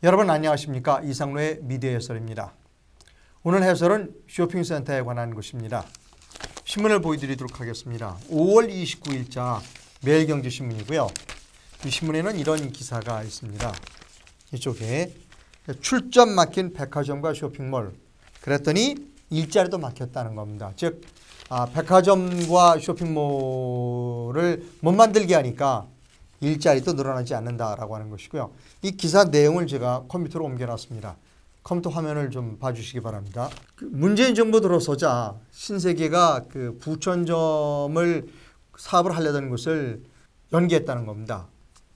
여러분 안녕하십니까? 이상로의 미디어 해설입니다. 오늘 해설은 쇼핑센터에 관한 것입니다. 신문을 보여드리도록 하겠습니다. 5월 29일자 매일경제신문이고요. 이 신문에는 이런 기사가 있습니다. 이쪽에 출점 막힌 백화점과 쇼핑몰, 그랬더니 일자리도 막혔다는 겁니다. 즉 백화점과 쇼핑몰을 못 만들게 하니까 일자리도 늘어나지 않는다라고 하는 것이고요. 이 기사 내용을 제가 컴퓨터로 옮겨놨습니다. 컴퓨터 화면을 좀 봐주시기 바랍니다. 문재인 정부 들어서자 신세계가 부천점을 사업을 하려던 것을 연기했다는 겁니다.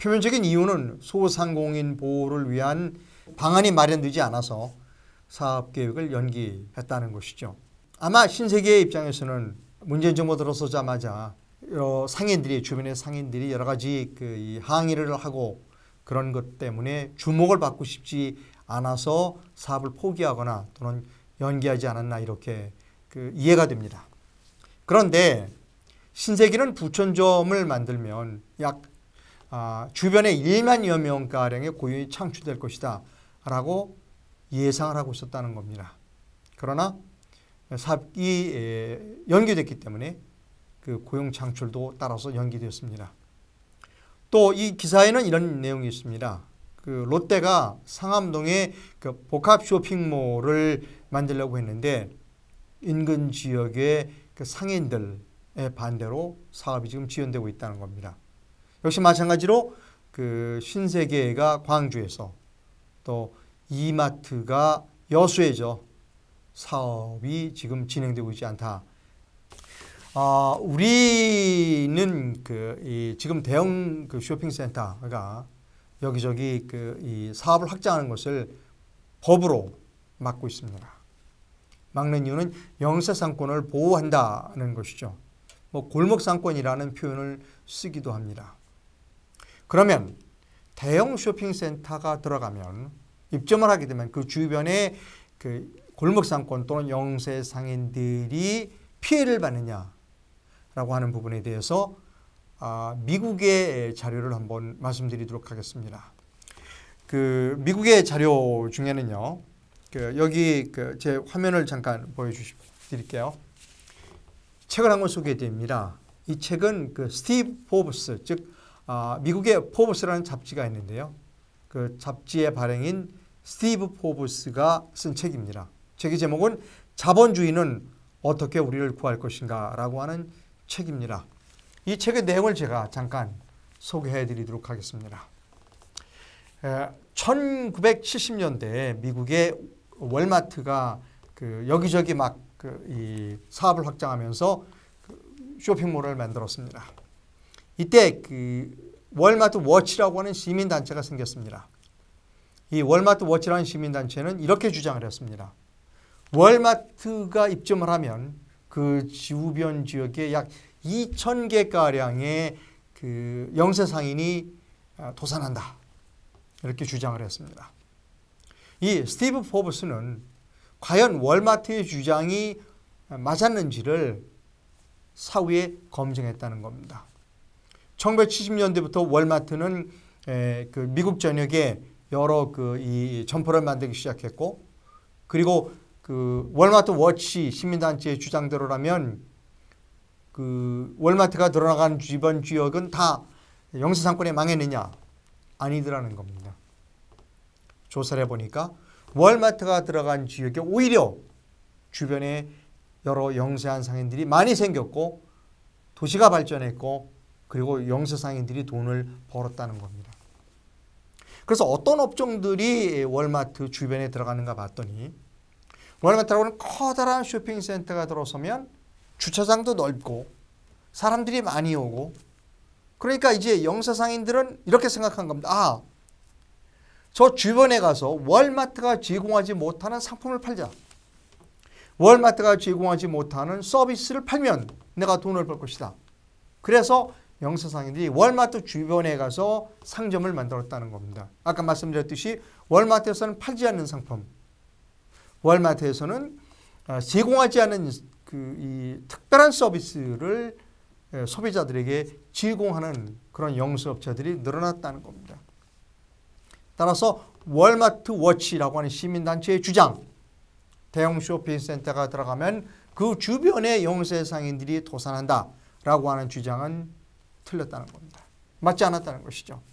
표면적인 이유는 소상공인 보호를 위한 방안이 마련되지 않아서 사업 계획을 연기했다는 것이죠. 아마 신세계의 입장에서는 문재인 정부 들어서자마자 상인들이, 주변의 상인들이 여러 가지 항의를 하고 그런 것 때문에 주목을 받고 싶지 않아서 사업을 포기하거나 또는 연기하지 않았나 이렇게 이해가 됩니다. 그런데 신세계는 부천점을 만들면 약 주변에 1만여 명가량의 고용이 창출될 것이다 라고 예상을 하고 있었다는 겁니다. 그러나 사업이 연기됐기 때문에 고용 창출도 따라서 연기되었습니다. 또 이 기사에는 이런 내용이 있습니다. 롯데가 상암동에 복합 쇼핑몰을 만들려고 했는데 인근 지역의 상인들의 반대로 사업이 지금 지연되고 있다는 겁니다. 역시 마찬가지로 신세계가 광주에서 또 이마트가 여수에서 사업이 지금 진행되고 있지 않다. 우리는 지금 대형 쇼핑센터가 여기저기 이 사업을 확장하는 것을 법으로 막고 있습니다. 막는 이유는 영세상권을 보호한다는 것이죠. 골목상권이라는 표현을 쓰기도 합니다. 그러면 대형 쇼핑센터가 들어가면 입점을 하게 되면 그 주변에 골목상권 또는 영세상인들이 피해를 받느냐 라고 하는 부분에 대해서 미국의 자료를 한번 말씀드리도록 하겠습니다. 미국의 자료 중에는요, 여기 제 화면을 잠깐 보여드릴게요. 책을 한 권 소개해드립니다. 이 책은 스티브 포브스, 즉 미국의 포브스라는 잡지가 있는데요. 그 잡지의 발행인 스티브 포브스가 쓴 책입니다. 책의 제목은 자본주의는 어떻게 우리를 구할 것인가 라고 하는 책입니다. 이 책의 내용을 제가 잠깐 소개해 드리도록 하겠습니다. 1970년대에 미국의 월마트가 여기저기 막 이 사업을 확장하면서 쇼핑몰을 만들었습니다. 이때 월마트 워치라고 하는 시민단체가 생겼습니다. 이 월마트 워치라는 시민단체는 이렇게 주장을 했습니다. 월마트가 입점을 하면 그 주변 지역에 약 2,000개가량의 영세상인이 도산한다. 이렇게 주장을 했습니다. 이 스티브 포브스는 과연 월마트의 주장이 맞았는지를 사후에 검증했다는 겁니다. 1970년대부터 월마트는 미국 전역에 여러 이 점포를 만들기 시작했고, 그리고 월마트 워치 시민단체의 주장대로라면 월마트가 들어나간 주변 지역은 다 영세상권에 망했느냐? 아니더라는 겁니다. 조사를 해보니까 월마트가 들어간 지역에 오히려 주변에 여러 영세한 상인들이 많이 생겼고 도시가 발전했고 그리고 영세상인들이 돈을 벌었다는 겁니다. 그래서 어떤 업종들이 월마트 주변에 들어가는가 봤더니 월마트라고 하는 커다란 쇼핑센터가 들어서면 주차장도 넓고 사람들이 많이 오고, 그러니까 이제 영세상인들은 이렇게 생각한 겁니다. 저 주변에 가서 월마트가 제공하지 못하는 상품을 팔자. 월마트가 제공하지 못하는 서비스를 팔면 내가 돈을 벌 것이다. 그래서 영세상인들이 월마트 주변에 가서 상점을 만들었다는 겁니다. 아까 말씀드렸듯이 월마트에서는 팔지 않는 상품, 월마트에서는 제공하지 않은 이 특별한 서비스를 소비자들에게 제공하는 그런 영세업체들이 늘어났다는 겁니다. 따라서 월마트 워치라고 하는 시민단체의 주장, 대형 쇼핑센터가 들어가면 그 주변의 영세상인들이 도산한다라고 하는 주장은 틀렸다는 겁니다. 맞지 않았다는 것이죠.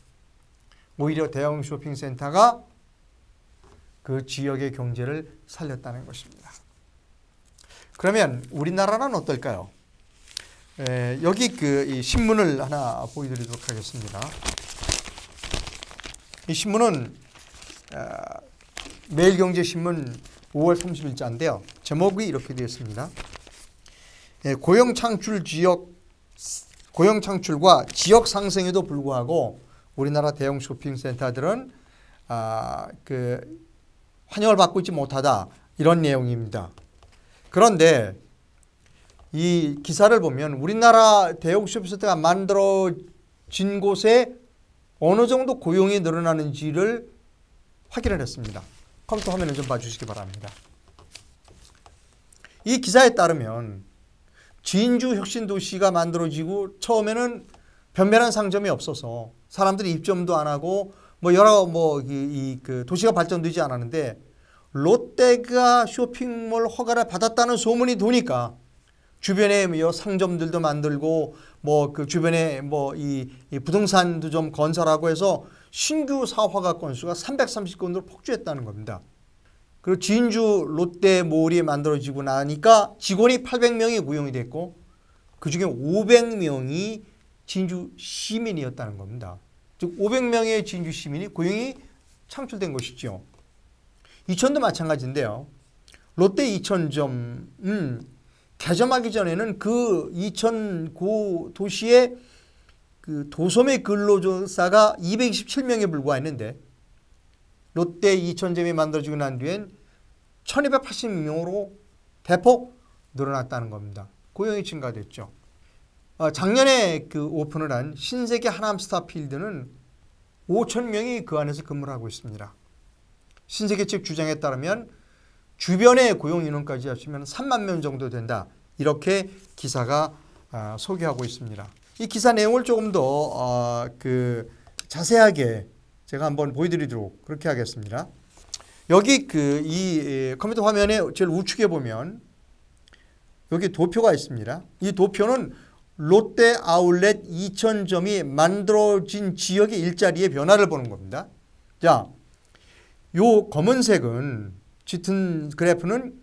오히려 대형 쇼핑센터가 그 지역의 경제를 살렸다는 것입니다. 그러면 우리나라는 어떨까요? 여기 이 신문을 하나 보여드리도록 하겠습니다. 이 신문은 매일경제신문 5월 30일자인데요. 제목이 이렇게 되어 있습니다. 고용 창출과 지역 상승에도 불구하고 우리나라 대형 쇼핑센터들은 환영을 받고 있지 못하다, 이런 내용입니다. 그런데 이 기사를 보면 우리나라 대형 쇼핑센터가 만들어진 곳에 어느 정도 고용이 늘어나는지를 확인을 했습니다. 컴퓨터 화면을 좀 봐주시기 바랍니다. 이 기사에 따르면 진주 혁신도시가 만들어지고 처음에는 변변한 상점이 없어서 사람들이 입점도 안 하고 여러 도시가 발전되지 않았는데, 롯데가 쇼핑몰 허가를 받았다는 소문이 도니까 주변에 상점들도 만들고 그 주변에 이 부동산도 좀 건설하고 해서 신규 사허가 건수가 330건으로 폭주했다는 겁니다. 그리고 진주 롯데몰이 만들어지고 나니까 직원이 800명이 고용이 됐고 그중에 500명이 진주 시민이었다는 겁니다. 즉 500명의 진주 시민이 고용이 창출된 것이죠. 이천도 마찬가지인데요. 롯데 이천점은 개점하기 전에는 그 이천 도시의 그 도소매 근로자가 227명에 불과했는데 롯데 이천점이 만들어지고 난 뒤엔 1280명으로 대폭 늘어났다는 겁니다. 고용이 증가됐죠. 작년에 오픈을 한 신세계 하남스타필드는 5,000명이 그 안에서 근무를 하고 있습니다. 신세계 측 주장에 따르면 주변의 고용 인원까지 합치면 3만 명 정도 된다, 이렇게 기사가 소개하고 있습니다. 이 기사 내용을 조금 더 자세하게 제가 한번 보여드리도록 그렇게 하겠습니다. 여기 이 컴퓨터 화면에 제일 우측에 보면 여기 도표가 있습니다. 이 도표는 롯데 아울렛 이천점이 만들어진 지역의 일자리의 변화를 보는 겁니다. 자, 요 검은색은 짙은 그래프는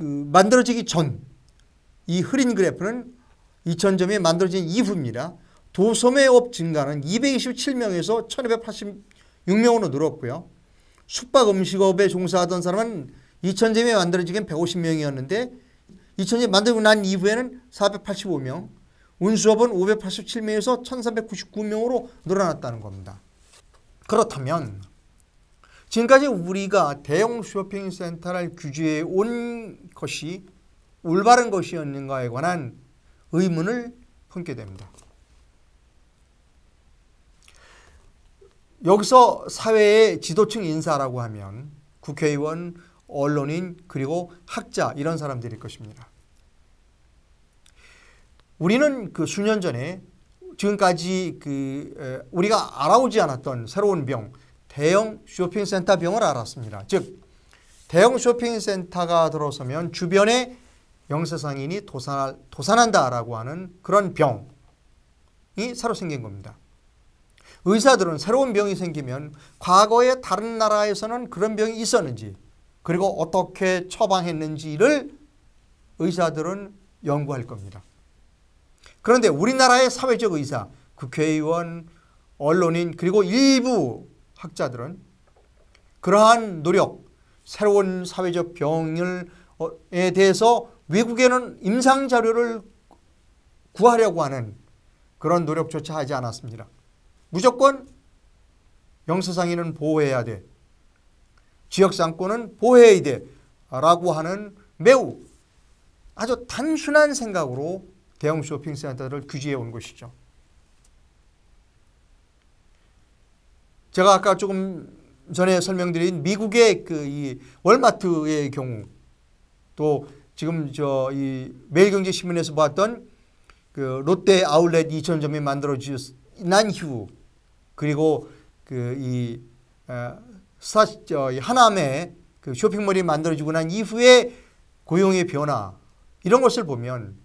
만들어지기 전, 이 흐린 그래프는 이천점이 만들어진 이후입니다. 도소매업 증가는 227명에서 1286명으로 늘었고요. 숙박 음식업에 종사하던 사람은 이천점이 만들어지긴 150명이었는데 이천점이 만들고 난 이후에는 485명, 운수업은 587명에서 1399명으로 늘어났다는 겁니다. 그렇다면 지금까지 우리가 대형 쇼핑센터를 규제해 온 것이 올바른 것이었는가에 관한 의문을 품게 됩니다. 여기서 사회의 지도층 인사라고 하면 국회의원, 언론인, 그리고 학자, 이런 사람들일 것입니다. 우리는 수년 전에 지금까지 우리가 알아오지 않았던 새로운 병, 대형 쇼핑센터 병을 알았습니다. 즉 대형 쇼핑센터가 들어서면 주변에 영세상인이 도산한다라고 하는 그런 병이 새로 생긴 겁니다. 의사들은 새로운 병이 생기면 과거에 다른 나라에서는 그런 병이 있었는지 그리고 어떻게 처방했는지를 의사들은 연구할 겁니다. 그런데 우리나라의 사회적 의사, 국회의원, 언론인, 그리고 일부 학자들은 그러한 노력, 새로운 사회적 병에 대해서 외국에는 임상자료를 구하려고 하는 그런 노력조차 하지 않았습니다. 무조건 영세상인은 보호해야 돼, 지역상권은 보호해야 돼 라고 하는 매우 아주 단순한 생각으로 대형 쇼핑센터를 규제해 온 것이죠. 제가 아까 조금 전에 설명드린 미국의 이 월마트의 경우, 또 지금 이 매일경제신문에서 봤던 롯데 아울렛 이천점이 만들어진 난 이후, 그리고 이 하남에 그 쇼핑몰이 만들어지고 난 이후에 고용의 변화 이런 것을 보면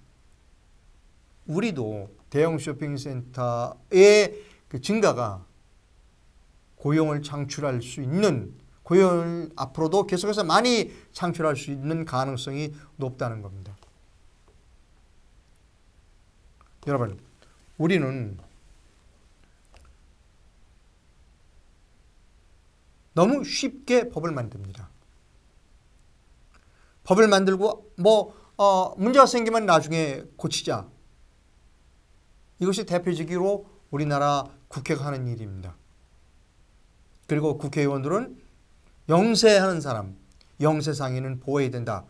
우리도 대형 쇼핑센터의 그 증가가 고용을 창출할 수 있는, 고용을 앞으로도 계속해서 많이 창출할 수 있는 가능성이 높다는 겁니다. 여러분, 우리는 너무 쉽게 법을 만듭니다. 법을 만들고 문제가 생기면 나중에 고치자. 이것이 대표적으로 우리나라 국회가 하는 일입니다. 그리고 국회의원들은 영세하는 사람, 영세상인은 보호해야 된다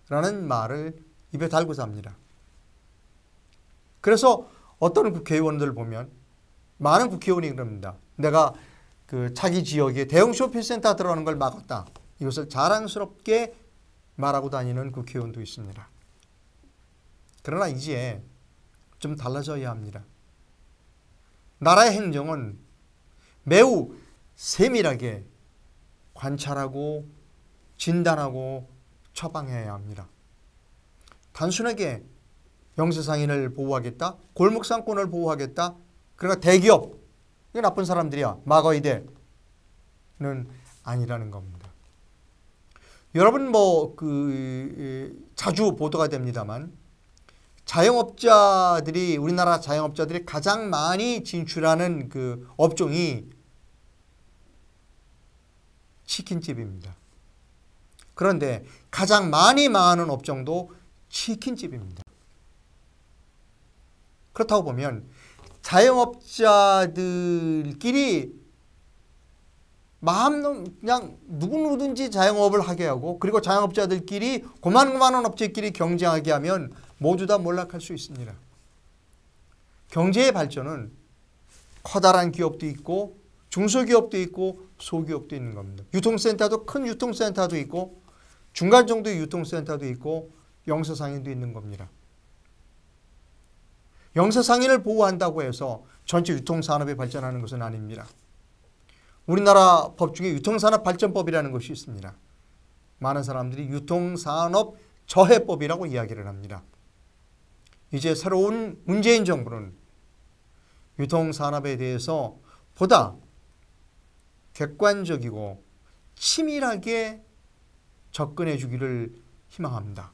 라는 말을 입에 달고서 합니다. 그래서 어떤 국회의원들을 보면 많은 국회의원이 그럽니다. 내가 그 자기 지역에 대형 쇼핑센터 들어가는 걸 막았다. 이것을 자랑스럽게 말하고 다니는 국회의원도 있습니다. 그러나 이제 좀 달라져야 합니다. 나라의 행정은 매우 세밀하게 관찰하고 진단하고 처방해야 합니다. 단순하게 영세상인을 보호하겠다, 골목상권을 보호하겠다, 그러니까 대기업, 이게 나쁜 사람들이야, 막아야 돼는 아니라는 겁니다. 여러분 자주 보도가 됩니다만 우리나라 자영업자들이 가장 많이 진출하는 그 업종이 치킨집입니다. 그런데 가장 많이 망하는 업종도 치킨집입니다. 그렇다고 보면 자영업자들끼리 그냥 누구든지 자영업을 하게 하고, 그리고 자영업자들끼리 고만고만한 업체끼리 경쟁하게 하면 모두 다 몰락할 수 있습니다. 경제의 발전은 커다란 기업도 있고 중소기업도 있고 소기업도 있는 겁니다. 유통센터도, 큰 유통센터도 있고 중간 정도의 유통센터도 있고 영세상인도 있는 겁니다. 영세상인을 보호한다고 해서 전체 유통산업이 발전하는 것은 아닙니다. 우리나라 법 중에 유통산업발전법이라는 것이 있습니다. 많은 사람들이 유통산업저해법이라고 이야기를 합니다. 이제 새로운 문재인 정부는 유통산업에 대해서 보다 객관적이고 치밀하게 접근해 주기를 희망합니다.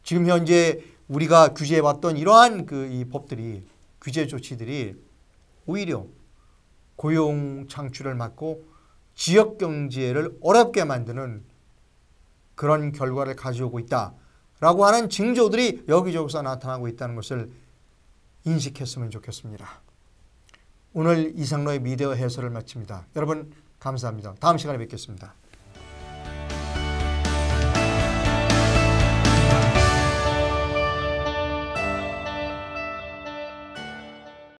지금 현재 우리가 규제해왔던 이러한 이 법들이, 규제 조치들이 오히려 고용 창출을 막고 지역 경제를 어렵게 만드는 그런 결과를 가져오고 있다라고 하는 징조들이 여기저기서 나타나고 있다는 것을 인식했으면 좋겠습니다. 오늘 이상로의 미디어 해설을 마칩니다. 여러분 감사합니다. 다음 시간에 뵙겠습니다.